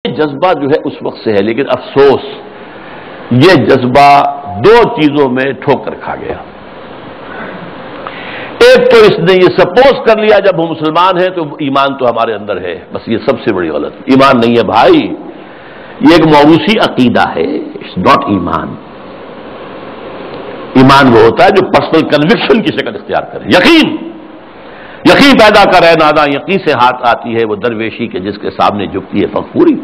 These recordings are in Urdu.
جذبہ جو ہے اس وقت سے ہے، لیکن افسوس یہ جذبہ دو چیزوں میں ٹھوکر کھا گیا۔ ایک تو اس نے یہ سپوز کر لیا جب ہم مسلمان ہیں تو ایمان تو ہمارے اندر ہے، بس یہ سب سے بڑی غلط، ایمان نہیں ہے بھائی، یہ ایک موروثی عقیدہ ہے، اٹس ناٹ ایمان۔ ایمان وہ ہوتا ہے جو پرسنل کنوکشن کی شکل اختیار کرے، یقین پیدا کرے، نادا یقین سے ہاتھ آتی ہے وہ درویشی کے جس کے سامنے جھکتی ہے فخوری۔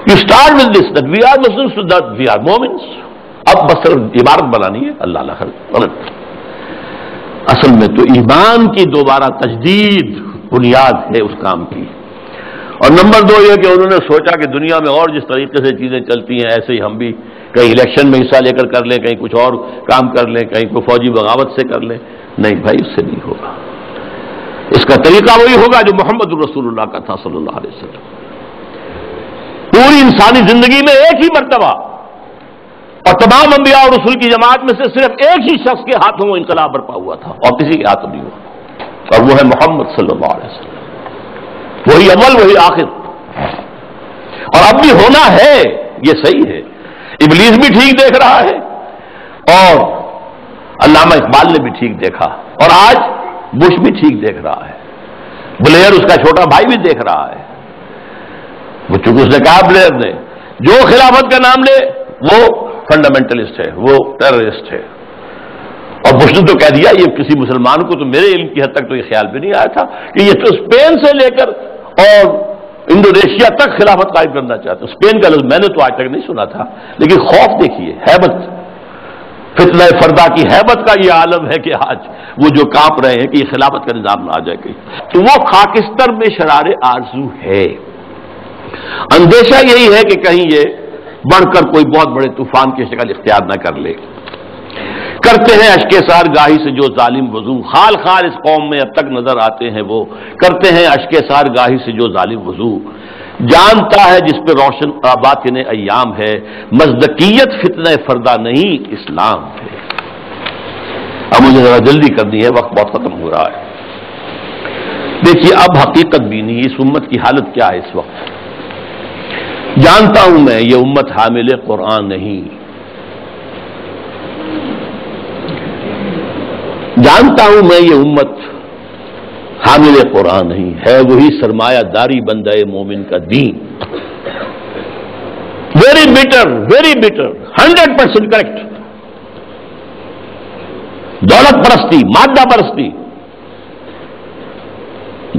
You start with this that we are Muslims, so that we are Momins۔ اب بس صرف عبارت بنانی ہے، اللہ اللہ غلط۔ اصل میں تو ایمان کی دوبارہ تجدید بنیاد ہے اس کام کی۔ اور نمبر دو یہ کہ انہوں نے سوچا کہ دنیا میں اور جس طریقے سے چیزیں چلتی ہیں ایسے ہی ہم بھی کہیں الیکشن میں حصہ لے کر لیں، کہیں کچھ اور کام کر لیں، کہیں کوئی فوجی بغاوت سے کر لیں۔ نہیں بھائی، اس سے نہیں ہوگا۔ اس کا طریقہ وہی ہوگا جو محمد رسول اللہ کا تھا صلی اللہ علیہ وسلم۔ پوری انسانی زندگی میں ایک ہی مرتبہ، اور تمام انبیاء اور رسول کی جماعت میں سے صرف ایک ہی شخص کے ہاتھوں وہ انقلاب برپا ہوا تھا اور کسی کے ہاتھوں نہیں ہوا، اور وہ ہے محمد صلی اللہ علیہ وسلم۔ وہی اول وہی آخر، اور اب بھی ہونا ہے، یہ صحیح ہے۔ ابلیس بھی ٹھیک دیکھ رہا ہے اور علامہ اقبال نے بھی ٹھیک دیکھا، اور آج بش بھی ٹھیک دیکھ رہا ہے، بلیئر اس کا چھوٹا بھائی بھی دیکھ رہا ہے۔ وہ چونکہ اس نے کہا بلیئر نے جو خلافت کا نام لے وہ فنڈامنٹلسٹ ہے، وہ ٹیررسٹ ہے، اور بش نے تو کہہ دیا، یہ کسی مسلمان کو تو میرے علم کی حد تک تو یہ خیال بھی نہیں آیا تھا کہ یہ تو اسپین سے لے کر اور انڈونیشیا تک خلافت قائم کرنا چاہتا۔ اسپین کا لفظ میں نے تو آج تک نہیں سنا تھا، لیکن خوف دیکھیے، ہیبت، فتنہ فردا کی ہیبت کا یہ عالم ہے کہ آج وہ جو کانپ رہے ہیں کہ یہ خلافت کا نظام نہ آ جائے کہیں، تو وہ خاکستر میں شرار آرزو ہے۔ اندیشہ یہی ہے کہ کہیں یہ بڑھ کر کوئی بہت بڑے طوفان کی شکل اختیار نہ کر لے۔ کرتے ہیں اشک سار گاہی سے جو ظالم وضو، خال خال اس قوم میں اب تک نظر آتے ہیں وہ، کرتے ہیں اشک سار گاہی سے جو ظالم وضو، جانتا ہے جس پہ روشن باطن ایام ہے، مزدقیت فتنہ فردا نہیں اسلام ہے۔ اب مجھے ذرا جلدی کرنی ہے، وقت بہت ختم ہو رہا ہے۔ دیکھیے اب حقیقت بھی نہیں، اس امت کی حالت کیا ہے اس وقت۔ جانتا ہوں میں یہ امت حامل قرآن نہیں، جانتا ہوں میں یہ امت حامل قرآن نہیں ہے، وہی سرمایہ داری بندہ مومن کا دین۔ Very better 100% correct. دولت پرستی، مادہ پرستی،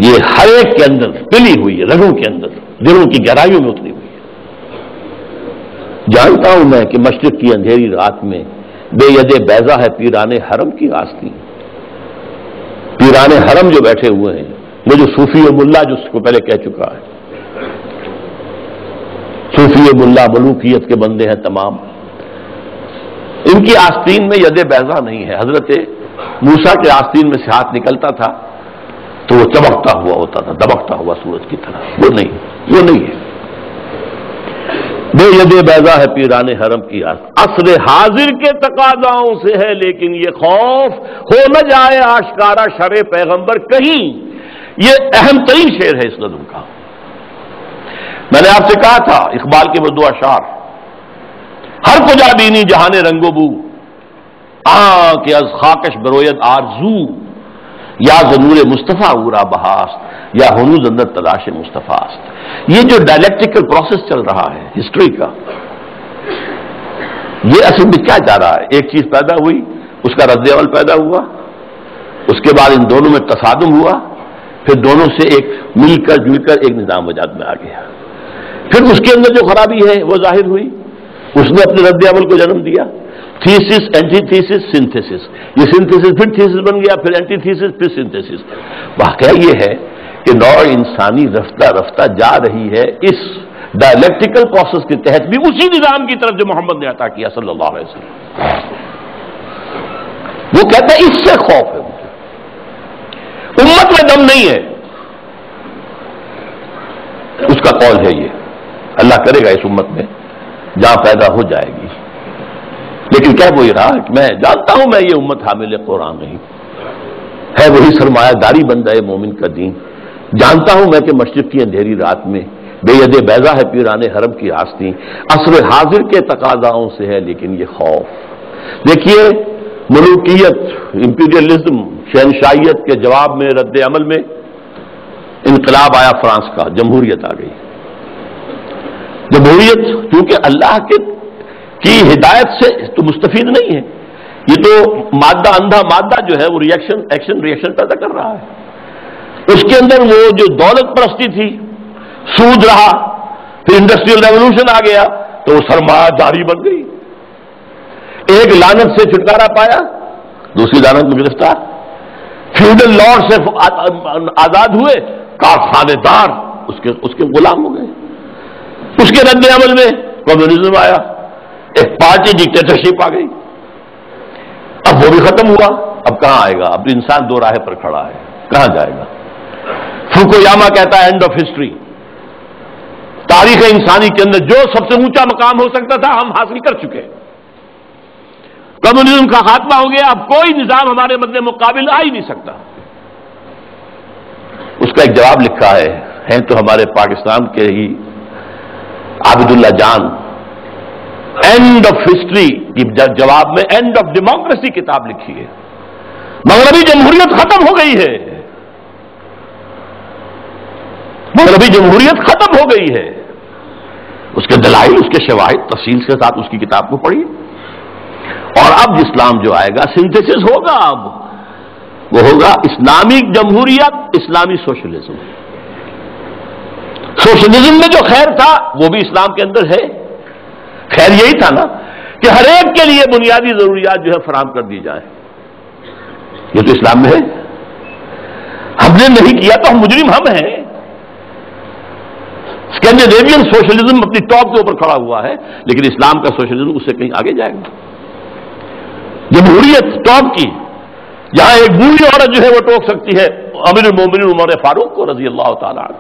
یہ ہر ایک کے اندر پلی ہوئی ہے، رگوں کے اندر، دلوں کی گہرائیوں میں اتری ہوئی ہے۔ جانتا ہوں میں کہ مشرق کی اندھیری رات میں بے ید بیضا ہے پیران حرم کی آستین۔ پیران حرم جو بیٹھے ہوئے ہیں، وہ جو صوفی و ملا جو اس کو پہلے کہہ چکا ہے، صوفی و ملا ملوکیت کے بندے ہیں تمام، ان کی آستین میں ید بیضا نہیں ہے۔ حضرت موسیٰ کے آستین میں سے ہاتھ نکلتا تھا تو وہ چمکتا ہوا ہوتا تھا، دمکتا ہوا سورج کی طرح، وہ نہیں ہے۔ بے ید بیضا ہے پیران حرم کی عصر حاضر کے تقاضاؤں سے ہے، لیکن یہ خوف ہو نہ جائے آشکارا شرع پیغمبر کہیں۔ یہ اہم ترین شعر ہے اس نظم کا۔ میں نے آپ سے کہا تھا اقبال کے وہ دو اشعار، ہر کجا بینی جہان رنگ و بو، کہ از خاکش بروید آرزو، یا ضرور مصطفیٰ اورا بہاست، یا ہنوز اندر تلاش مصطفیٰ است۔ یہ جو ڈائلیکٹیکل پروسیس چل رہا ہے ہسٹری کا، یہ اصل میں کیا جا رہا ہے؟ ایک چیز پیدا ہوئی، اس کا رد عمل پیدا ہوا، اس کے بعد ان دونوں میں تصادم ہوا، پھر دونوں سے ایک مل کر جل کر ایک نظام وجود میں آ گیا، پھر اس کے اندر جو خرابی ہے وہ ظاہر ہوئی، اس نے اپنے رد عمل کو جنم دیا، تھیسس، اینٹی تھیسس، سنتھیسس، یہ سنتھیسس پھر تھیسس بن گیا، پھر اینٹی تھیسس، پھر سنتھیسس۔ واقعہ یہ ہے کہ نوع انسانی رفتہ رفتہ جا رہی ہے اس ڈائلیکٹیکل پروسیس کے تحت بھی اسی نظام کی طرف جو محمد نے عطا کیا صلی اللہ علیہ وسلم۔ وہ کہتا ہے اس سے خوف ہے مجھے، امت میں دم نہیں ہے، اس کا قول ہے یہ، اللہ کرے گا اس امت میں جہاں پیدا ہو جائے گی، لیکن کیا وہی رہا کہ میں جانتا ہوں میں یہ امت حامل قرآن نہیں ہے، وہی سرمایہ داری بندہ مومن کا دین۔ جانتا ہوں میں کہ مشرق کی اندھیری رات میں بے ید بیضا ہے پیران حرم کی آستین، عصر حاضر کے تقاضاؤں سے ہے لیکن یہ خوف۔ دیکھیے ملوکیت، امپیریلزم، شہنشاہیت کے جواب میں رد عمل میں انقلاب آیا فرانس کا، جمہوریت آ گئی۔ جمہوریت کیونکہ اللہ کی ہدایت سے تو مستفید نہیں ہے، یہ تو مادہ اندھا مادہ جو ہے وہ ایکشن ریئیکشن پیدا کر رہا ہے۔ اس کے اندر وہ جو دولت پرستی تھی، سود رہا، پھر انڈسٹریل ریولوشن آ گیا تو وہ سرمایہ داری بن گئی، ایک لعنت سے چھٹکارا پایا دوسری لعنت میں گرفتار، فیوڈل لارڈ سے آزاد ہوئے، کارخانے دار اس کے غلام ہو گئے۔ اس کے رد عمل میں کمیونزم آیا، ایک پارٹی ڈکٹیٹرشپ آ گئی، اب وہ بھی ختم ہوا، اب کہاں آئے گا؟ اب انسان دو راہ پر کھڑا ہے، کہاں جائے گا؟ فوکویاما کہتا ہے اینڈ آف ہسٹری، تاریخ انسانی کے اندر جو سب سے اونچا مقام ہو سکتا تھا ہم حاصل کر چکے، کمیونزم کا خاتمہ ہو گیا، اب کوئی نظام ہمارے مد مقابل آ ہی نہیں سکتا۔ اس کا ایک جواب لکھا ہے تو ہمارے پاکستان کے ہی عابد اللہ جان، اینڈ آف ہسٹری کی جواب میں اینڈ آف ڈیموکریسی کتاب لکھی ہے، مغربی جمہوریت ختم ہو گئی ہے، مغربی جمہوریت ختم ہو گئی ہے۔ اس کے دلائل، اس کے شواہد تفصیل کے ساتھ اس کی کتاب کو پڑھیے، اور اب اسلام جو آئے گا سنتھیسس ہوگا، اب وہ ہوگا اسلامی جمہوریت، اسلامی سوشلزم۔ سوشلزم میں جو خیر تھا وہ بھی اسلام کے اندر ہے، خیر یہی تھا نا کہ ہر ایک کے لیے بنیادی ضروریات جو ہے فراہم کر دی جائے، یہ تو اسلام میں ہے۔ ہم نے نہیں کیا تو ہم مجرم ہم ہیں۔ اسکینڈینیوین سوشلزم اپنی ٹاپ کے اوپر کھڑا ہوا ہے، لیکن اسلام کا سوشلزم اس سے کہیں آگے جائے گا۔ جمہوریت ٹاپ کی، جہاں ایک بوڑھی عورت جو ہے وہ ٹوک سکتی ہے امیر المومنین عمر فاروق کو رضی اللہ تعالیٰ عنہ،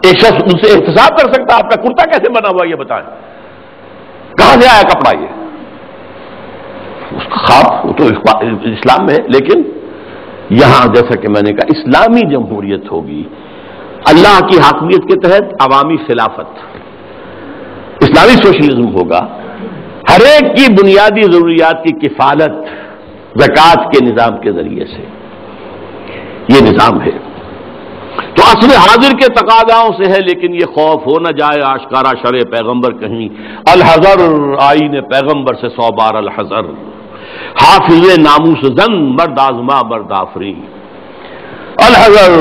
ایک شخص ان سے احتساب کر سکتا آپ کا کرتا کیسے بنا ہوا یہ بتائیں، کہاں سے آیا کپڑا، یہ اس کا خواب وہ تو اسلام میں ہے، لیکن یہاں جیسا کہ میں نے کہا اسلامی جمہوریت ہوگی، اللہ کی حاکمیت کے تحت عوامی خلافت، اسلامی سوشلزم ہوگا، ہر ایک کی بنیادی ضروریات کی کفالت زکوٰۃ کے نظام کے ذریعے سے، یہ نظام ہے۔ تو عصر حاضر کے تقاضاؤں سے ہے لیکن یہ خوف ہو نہ جائے آشکارا شرع پیغمبر کہیں، الحذر آئین پیغمبر سے 100 بار الحذر، حافظ ناموس زن مرد آزما مرد آفری، الحذر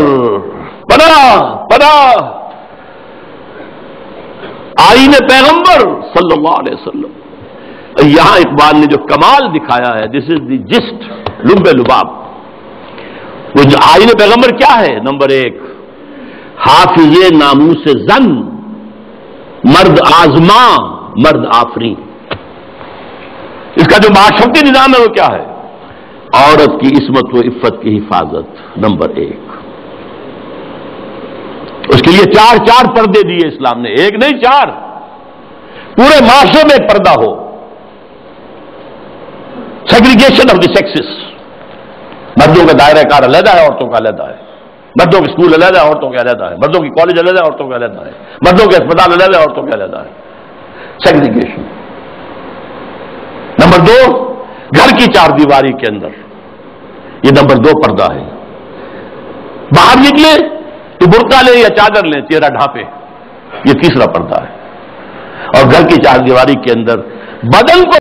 پناہ پناہ، آئین پیغمبر صلی اللہ علیہ وسلم۔ یہاں اقبال نے جو کمال دکھایا ہے، دس از دی جسٹ، لب لباب، وہ جو آئین پیغمبر کیا ہے؟ نمبر 1 حافظ ناموس زن مرد آزما مرد آفری، اس کا جو معاشرتی نظام ہے وہ کیا ہے؟ عورت کی عصمت و عفت کی حفاظت، نمبر 1۔ اس کے لیے 4 پردے دیے اسلام نے، ایک نہیں 4، پورے معاشرے میں ایک پردہ ہو، سیگریگیشن آف دی سیکسز، مردوں کا دائرہ کار علیحدہ ہے، عورتوں کا علیحدہ ہے، مردوں کے اسکول علیحدہ ہے، عورتوں کے علیحدہ ہے، مردوں کی کالج علیحدہ ہے، عورتوں کے علیحدہ ہے، مردوں کے اسپتال علیحدہ ہے، عورتوں کے علیحدہ ہے، سیگریگیشن۔ نمبر 2 گھر کی 4 دیواری کے اندر، یہ نمبر 2 پردہ ہے، باہر نکلے تو برقع لیں یا چادر لیں، چہرہ ڈھانپے، یہ تیسرا پردہ ہے، اور گھر کی 4 دیواری کے اندر بدن کو